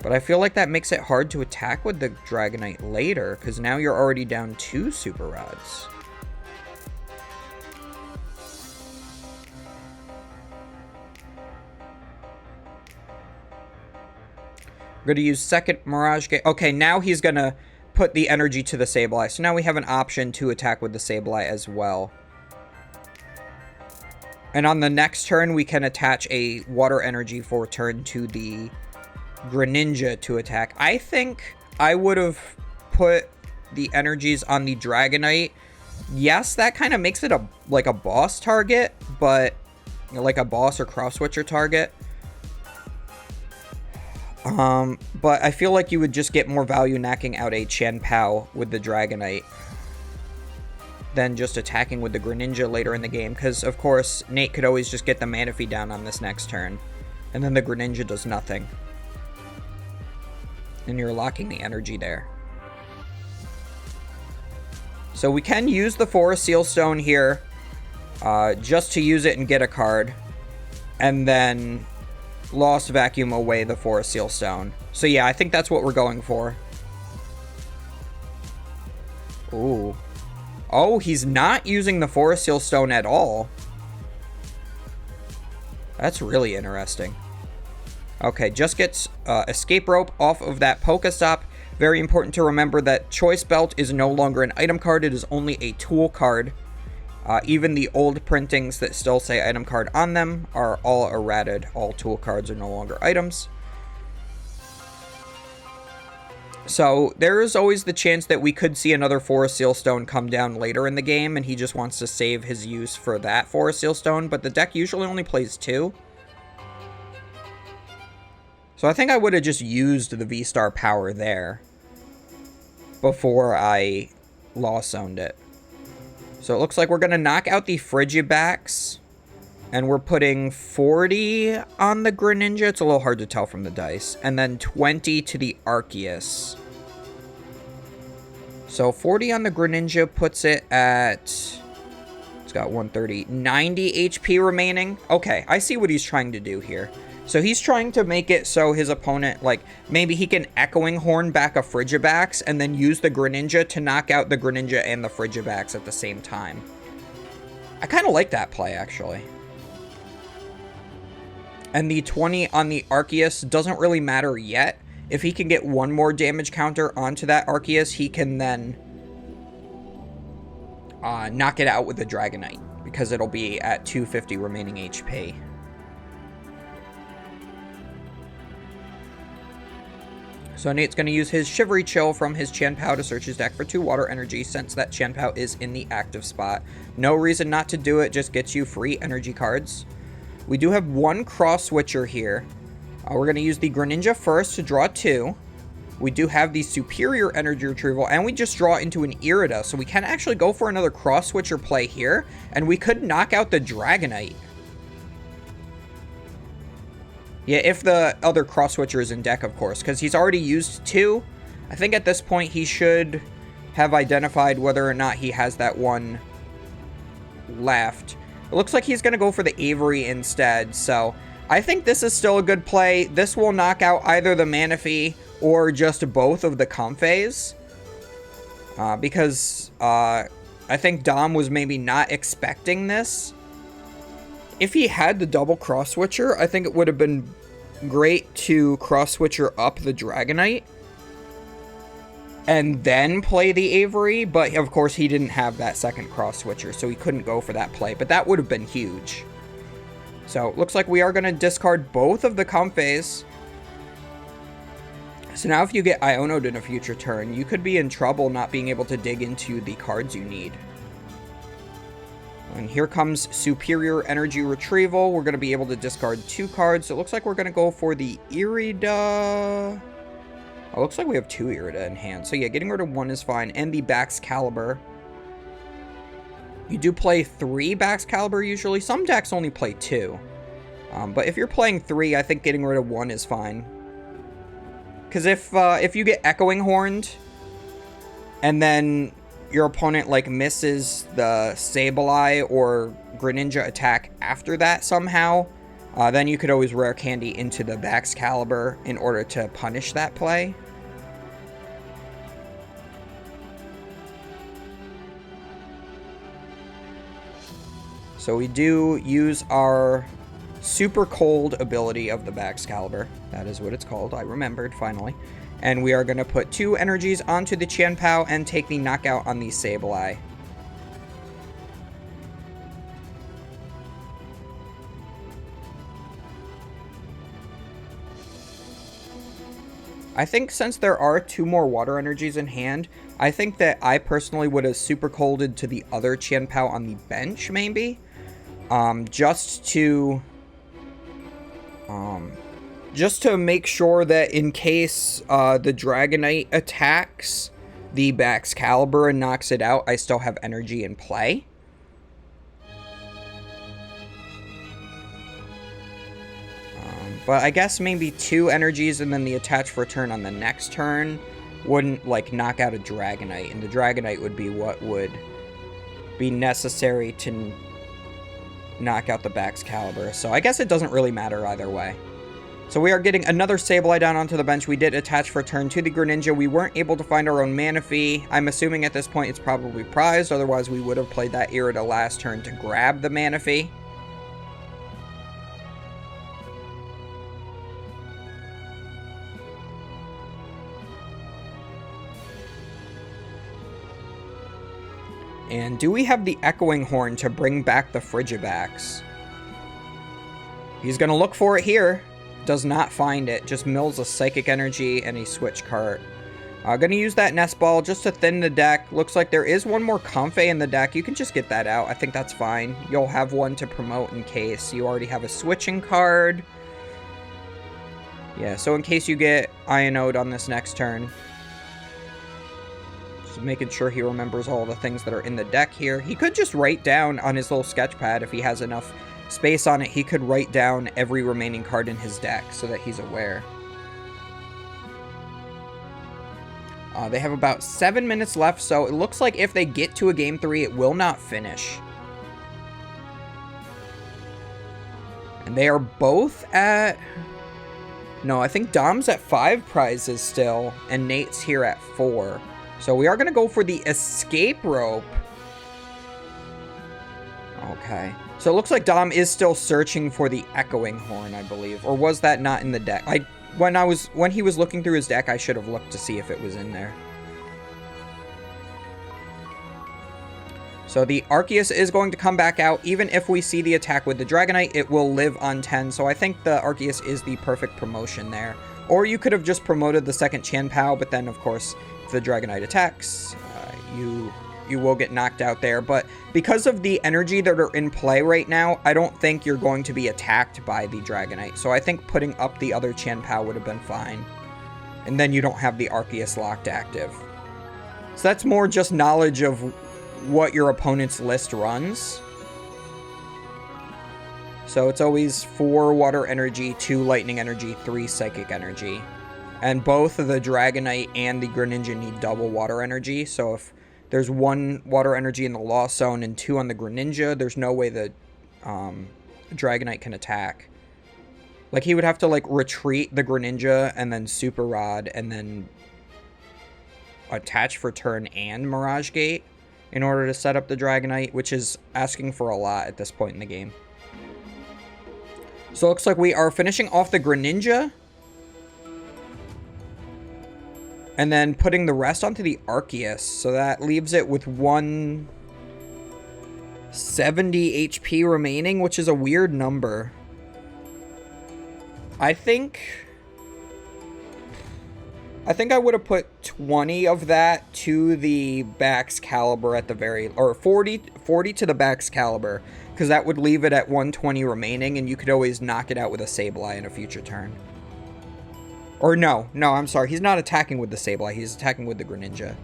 But I feel like that makes it hard to attack with the Dragonite later, because now you're already down 2 Super Rods. We're going to use second Mirage Gate. Okay, now he's going to put the energy to the Sableye. So now we have an option to attack with the Sableye as well. And on the next turn, we can attach a Water Energy for turn to the Greninja to attack. I think I would have put the energies on the Dragonite. Yes, that kind of makes it like a boss target, but like a boss or cross switcher target. But I feel like you would just get more value knocking out a Chien-Pao with the Dragonite than just attacking with the Greninja later in the game. Because, of course, Nate could always just get the Manaphy down on this next turn. And then the Greninja does nothing. And you're locking the energy there. So we can use the Forest Seal Stone here. Just to use it and get a card. And then Lost Vacuum away the Forest Seal Stone. So yeah, I think that's what we're going for. Ooh. Oh, he's not using the Forest Seal Stone at all. That's really interesting. Okay, just gets Escape Rope off of that Pokestop. Very important to remember that Choice Belt is no longer an item card. It is only a tool card. Even the old printings that still say item card on them are all errated. All tool cards are no longer items. So there is always the chance that we could see another Forest Seal Stone come down later in the game, and he just wants to save his use for that Forest Seal Stone, but the deck usually only plays 2. So I think I would have just used the V-Star power there before I Lost Zoned it. So it looks like we're going to knock out the Frigibax, and we're putting 40 on the Greninja. It's a little hard to tell from the dice. And then 20 to the Arceus. So 40 on the Greninja puts it at... It's got 130. 90 HP remaining. Okay, I see what he's trying to do here. So he's trying to make it so his opponent, like, maybe he can Echoing Horn back a Frigibax and then use the Greninja to knock out the Greninja and the Frigibax at the same time. I kind of like that play, actually. And the 20 on the Arceus doesn't really matter yet. If he can get one more damage counter onto that Arceus, he can then knock it out with the Dragonite, because it'll be at 250 remaining HP. So Nate's going to use his Shivery Chill from his Chien-Pao to search his deck for 2 water energy, since that Chien-Pao is in the active spot. No reason not to do it, just gets you free energy cards. We do have one Cross Switcher here. We're going to use the Greninja first to draw 2. We do have the Superior Energy Retrieval, and we just draw into an Irida, so we can actually go for another Cross Switcher play here, and we could knock out the Dragonite. Yeah, if the other Cross Switcher is in deck, of course, because he's already used 2. I think at this point he should have identified whether or not he has that one left. It looks like he's going to go for the Avery instead, so I think this is still a good play. This will knock out either the Manaphy or just both of the Comfeys, because I think Dom was maybe not expecting this. If he had the double Cross Switcher, I think it would have been great to Cross Switcher up the Dragonite and then play the Avery, but of course he didn't have that second Cross Switcher, so he couldn't go for that play, but that would have been huge. So looks like we are going to discard both of the Comfeys. So now if you get Iono'd in a future turn, you could be in trouble not being able to dig into the cards you need. And here comes Superior Energy Retrieval. We're going to be able to discard 2 cards. So it looks like we're going to go for the Irida. Oh, looks like we have 2 Irida in hand. So yeah, getting rid of 1 is fine. And the Baxcalibur. You do play 3 Baxcalibur usually. Some decks only play 2. But if you're playing 3, I think getting rid of 1 is fine. Because if you get Echoing Horned, and then your opponent, like, misses the Sableye or Greninja attack after that somehow, then you could always Rare Candy into the Baxcalibur in order to punish that play. So we do use our Super Cold ability of the Baxcalibur. That is what it's called. I remembered, finally. And we are going to put 2 energies onto the Chien-Pao and take the knockout on the Sableye. I think since there are 2 more water energies in hand, I think that I personally would have Super Colded to the other Chien-Pao on the bench, maybe. Just just to make sure that in case the Dragonite attacks the Baxcalibur and knocks it out, I still have energy in play. But I guess maybe 2 energies and then the attach for turn on the next turn wouldn't, like, knock out a Dragonite. And the Dragonite would be what would be necessary to knock out the Baxcalibur. So I guess it doesn't really matter either way. So we are getting another Sableye down onto the bench. We did attach for turn to the Greninja. We weren't able to find our own Manaphy. I'm assuming at this point it's probably prized. Otherwise, we would have played that Irida last turn to grab the Manaphy. And do we have the Echoing Horn to bring back the Frigibax? He's going to look for it here. Does not find it. Just mills a Psychic Energy and a Switch Cart. Going to use that Nest Ball just to thin the deck. Looks like there is one more Comfey in the deck. You can just get that out. I think that's fine. You'll have one to promote in case you already have a switching card. Yeah, so in case you get Ionode on this next turn. Making sure he remembers all the things that are in the deck here. He could just write down on his little sketch pad, if he has enough space on it, he could write down every remaining card in his deck so that he's aware. They have about 7 minutes left, so it looks like if they get to a Game 3, it will not finish. And they are both at... No, I think Dom's at 5 prizes still, and Nate's here at 4. So we are going to go for the Escape Rope. Okay. So it looks like Dom is still searching for the Echoing Horn, I believe. Or was that not in the deck? When he was looking through his deck, I should have looked to see if it was in there. So the Arceus is going to come back out. Even if we see the attack with the Dragonite, it will live on 10. So I think the Arceus is the perfect promotion there. Or you could have just promoted the second Chien-Pao, but then, of course, if the Dragonite attacks, you will get knocked out there. But because of the energy that are in play right now, I don't think you're going to be attacked by the Dragonite. So I think putting up the other Chien-Pao would have been fine. And then you don't have the Arceus locked active. So that's more just knowledge of what your opponent's list runs. So it's always 4 Water Energy, 2 Lightning Energy, 3 Psychic Energy. And both of the Dragonite and the Greninja need double Water Energy. So if there's 1 Water Energy in the Lost Zone and 2 on the Greninja, there's no way the Dragonite can attack. Like, he would have to, like, retreat the Greninja and then Super Rod and then attach for turn and Mirage Gate in order to set up the Dragonite, which is asking for a lot at this point in the game. So it looks like we are finishing off the Greninja. And then putting the rest onto the Arceus. So that leaves it with 170 HP remaining, which is a weird number. I think I would have put 20 of that to the Baxcalibur at the very... Or 40 to the Baxcalibur. Because that would leave it at 120 remaining, and you could always knock it out with a Sableye in a future turn. Or no, I'm sorry. He's not attacking with the Sableye. He's attacking with the Greninja.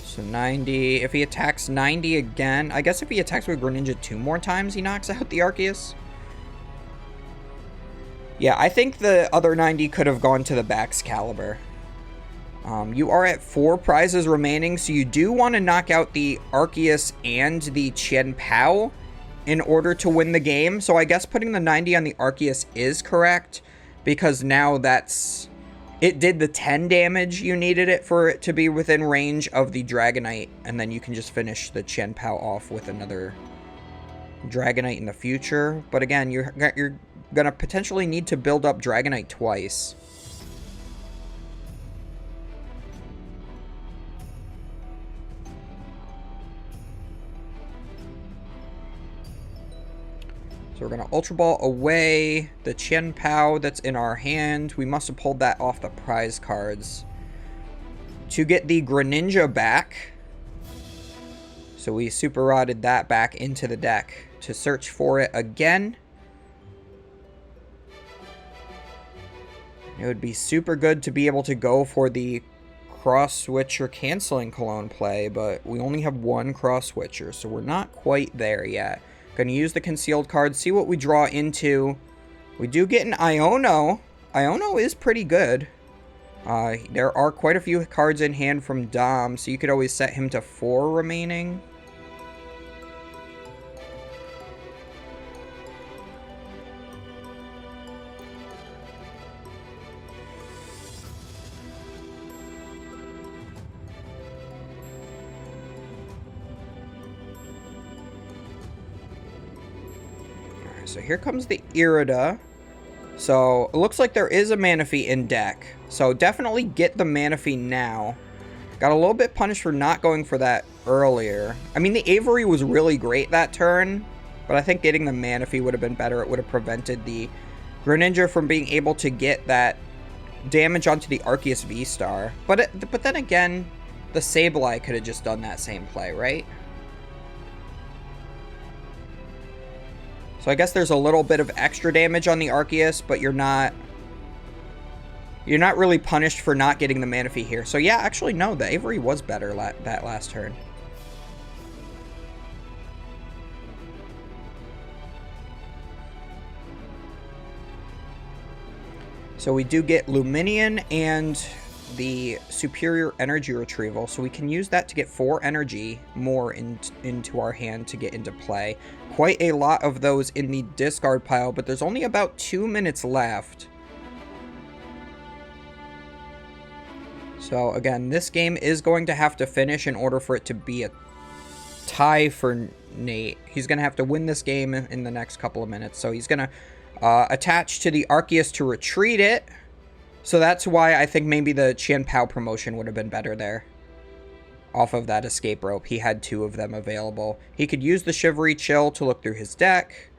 So 90. If he attacks 90 again... I guess if he attacks with Greninja 2 more times, he knocks out the Arceus. Yeah, I think the other 90 could have gone to the Baxcalibur. You are at 4 prizes remaining, so you do want to knock out the Arceus and the Chien-Pao in order to win the game. So I guess putting the 90 on the Arceus is correct, because now that's... It did the 10 damage you needed it for it to be within range of the Dragonite, and then you can just finish the Chien-Pao off with another Dragonite in the future. But again, you're going to potentially need to build up Dragonite twice. So we're going to Ultra Ball away the Chien-Pao that's in our hand. We must have pulled that off the prize cards to get the Greninja back. So we Super Rodded that back into the deck. to search for it again. It would be super good to be able to go for the cross-switcher canceling clone play, but we only have one cross-switcher, so we're not quite there yet. Gonna use the concealed card, see what we draw into. We do get an Iono. Iono is pretty good. There are quite a few cards in hand from Dom, so you could always set him to 4 remaining. Alright, so here comes the Irida. So, it looks like there is a Manaphy in deck. So, definitely get the Manaphy now. Got a little bit punished for not going for that earlier. I mean, the Avery was really great that turn. But I think getting the Manaphy would have been better. It would have prevented the Greninja from being able to get that damage onto the Arceus V-Star. But then again, the Sableye could have just done that same play, right? So I guess there's a little bit of extra damage on the Arceus, but you're not really punished for not getting the Manaphy here. So yeah, actually no, the Avery was better that last turn. So we do get Luminion and the Superior Energy Retrieval, so we can use that to get 4 energy more into our hand to get into play. Quite a lot of those in the discard pile, but there's only about 2 minutes left. So again, this game is going to have to finish in order for it to be a tie for Nate. He's going to have to win this game in the next couple of minutes, so he's going to attach to the Arceus to retreat it. So that's why I think maybe the Chien-Pao promotion would have been better there. Off of that escape rope. He had 2 of them available. He could use the Shivery Chill to look through his deck.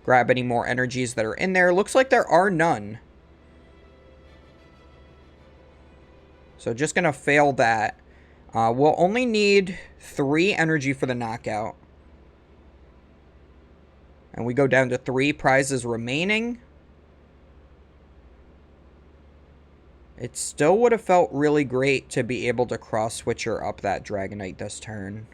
Grab any more energies that are in there. Looks like there are none. So just going to fail that. We'll only need 3 energy for the knockout. And we go down to 3 prizes remaining. It still would have felt really great to be able to cross-switcher up that Dragonite this turn.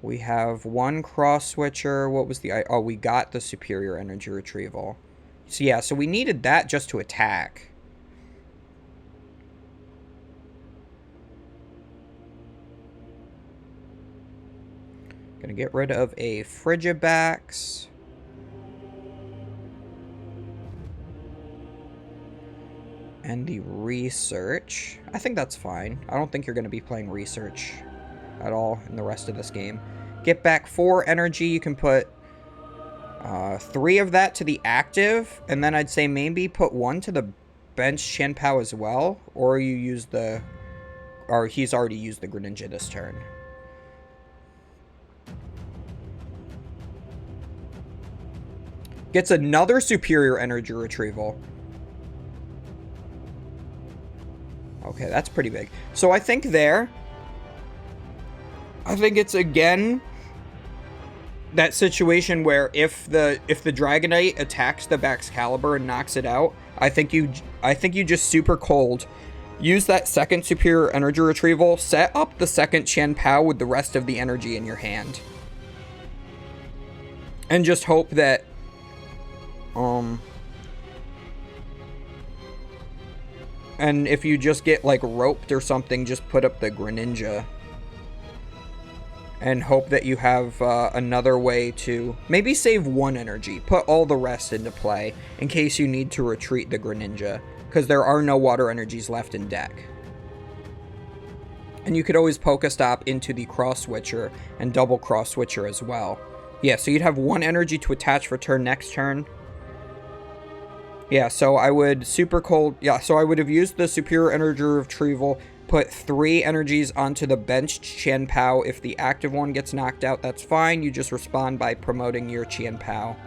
We have 1 cross-switcher. What was the... Oh, we got the Superior Energy Retrieval. So yeah, so we needed that just to attack. Gonna get rid of a Frigibax. And the Research. I think that's fine. I don't think you're going to be playing Research at all in the rest of this game. Get back 4 energy. You can put 3 of that to the active. And then I'd say maybe put 1 to the bench Chien-Pao as well. Or you use the... Or he's already used the Greninja this turn. Gets another Superior Energy Retrieval. Okay, that's pretty big. So I think it's again that situation where if the Dragonite attacks the Baxcalibur and knocks it out, I think you just super cold use that second Superior Energy Retrieval, set up the second Chien-Pao with the rest of the energy in your hand. And just hope that and if you just get, like, roped or something, just put up the Greninja. And hope that you have another way to... Maybe save 1 energy. Put all the rest into play in case you need to retreat the Greninja. Because there are no water energies left in deck. And you could always Pokestop into the Cross-Switcher and double Cross-Switcher as well. Yeah, so you'd have 1 energy to attach for turn next turn. Yeah, so I would super cold... Yeah, so I would have used the Superior Energy Retrieval, put 3 energies onto the benched Chien-Pao. If the active one gets knocked out, that's fine. You just respond by promoting your Chien-Pao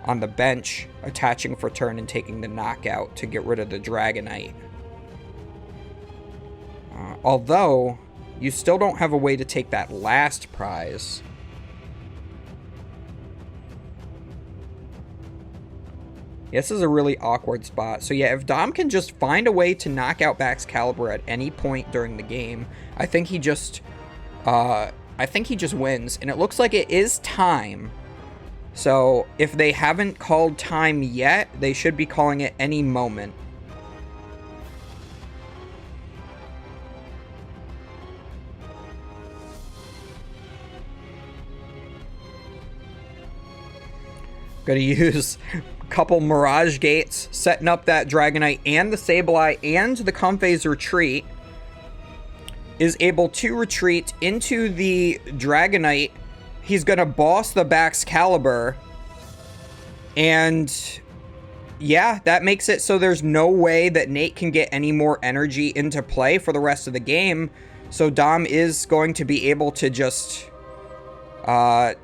on the bench, attaching for turn, and taking the knockout to get rid of the Dragonite. Although, you still don't have a way to take that last prize. This is a really awkward spot. So yeah, if Dom can just find a way to knock out Baxcalibur at any point during the game, I think he just wins. And it looks like it is time. So if they haven't called time yet, they should be calling it any moment. Gonna use a couple Mirage Gates, setting up that Dragonite and the Sableye, and the Comfey's retreat. Is able to retreat into the Dragonite. He's gonna boss the Baxcalibur. And yeah, that makes it so there's no way that Nate can get any more energy into play for the rest of the game. So Dom is going to be able to just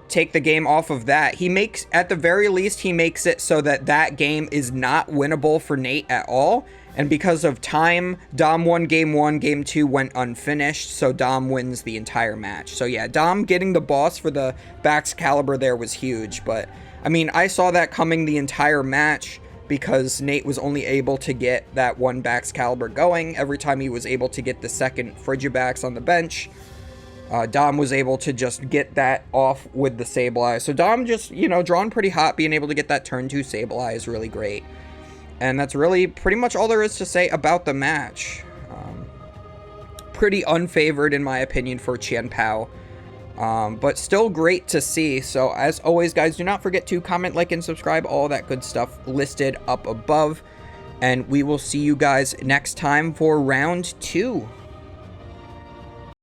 take the game off of that. He makes, at the very least, he makes it so that that game is not winnable for Nate at all. And because of time, Dom won game 1, game 2 went unfinished, so Dom wins the entire match. So yeah, Dom getting the boss for the Baxcalibur there was huge, but I mean, I saw that coming the entire match because Nate was only able to get that one Baxcalibur going every time he was able to get the second Frigibax on the bench. Dom was able to just get that off with the Sableye. So Dom just, you know, drawn pretty hot. Being able to get that turn 2 Sableye is really great. And that's really pretty much all there is to say about the match. Pretty unfavored, in my opinion, for Chien-Pao. But still great to see. So as always, guys, do not forget to comment, like, and subscribe. All that good stuff listed up above. And we will see you guys next time for round 2.